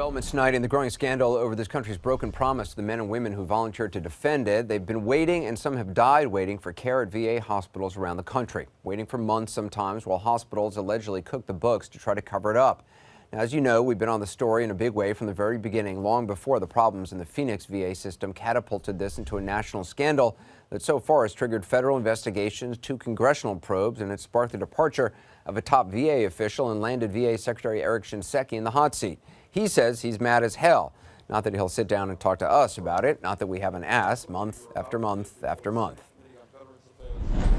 Developments tonight in the growing scandal over this country's broken promise to the men and women who volunteered to defend it. They've been waiting, and some have died waiting for care at VA hospitals around the country, waiting for months sometimes while hospitals allegedly cook the books to try to cover it up. Now, as you know, we've been on the story in a big way from the very beginning, long before the problems in the Phoenix VA system catapulted this into a national scandal that so far has triggered federal investigations, 2 congressional probes, and it sparked the departure of a top VA official and landed VA Secretary Eric Shinseki in the hot seat. He says he's mad as hell. Not that he'll sit down and talk to us about it, not that we haven't asked month after month after month.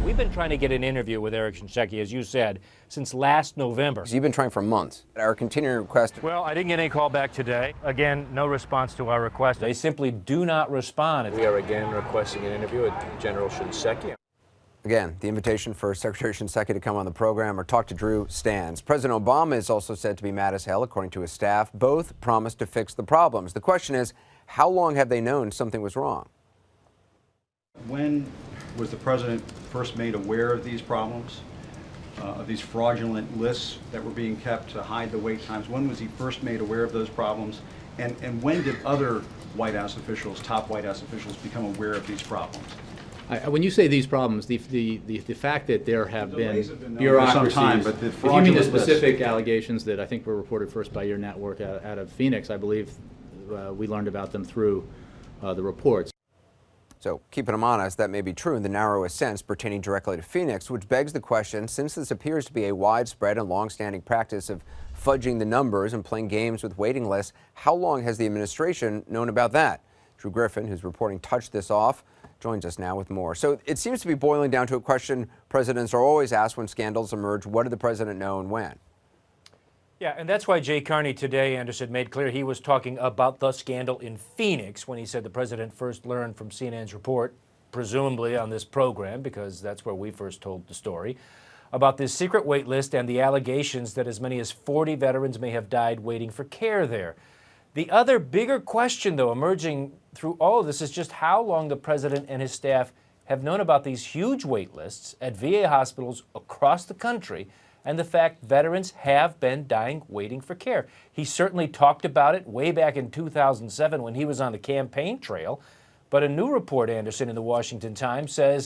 We've been trying to get an interview with Eric Shinseki, as you said, since last November. So you've been trying for months. Our continuing request. Well, I didn't get any call back today. Again, no response to our request. They simply do not respond. We are again requesting an interview with General Shinseki. Again, the invitation for Secretary Shinseki to come on the program or talk to Drew stands. President Obama is also said to be mad as hell, according to his staff. Both promised to fix the problems. The question is, how long have they known something was wrong? When was the president first made aware of these problems, of these fraudulent lists that were being kept to hide the wait times? When was he first made aware of those problems? And when did other White House officials, top White House officials, become aware of these problems? When you say these problems, the fact that there have been bureaucracies, some time, but the if you mean the fraudulent specific allegations that I think were reported first by your network out of Phoenix, I believe we learned about them through the reports. So, keeping them honest, that may be true in the narrowest sense pertaining directly to Phoenix, which begs the question, since this appears to be a widespread and long-standing practice of fudging the numbers and playing games with waiting lists, how long has the administration known about that? Drew Griffin, who's reporting Touch This Off, joins us now with more. So it seems to be boiling down to a question presidents are always asked when scandals emerge. What did the president know and when? Yeah, and that's why Jay Carney today, Anderson, made clear he was talking about the scandal in Phoenix when he said the president first learned from CNN's report, presumably on this program, because that's where we first told the story, about this secret wait list and the allegations that as many as 40 veterans may have died waiting for care there. The other bigger question, though, emerging through all of this is just how long the president and his staff have known about these huge wait lists at VA hospitals across the country and the fact veterans have been dying waiting for care. He certainly talked about it way back in 2007 when he was on the campaign trail. But a new report, Anderson, in the Washington Times says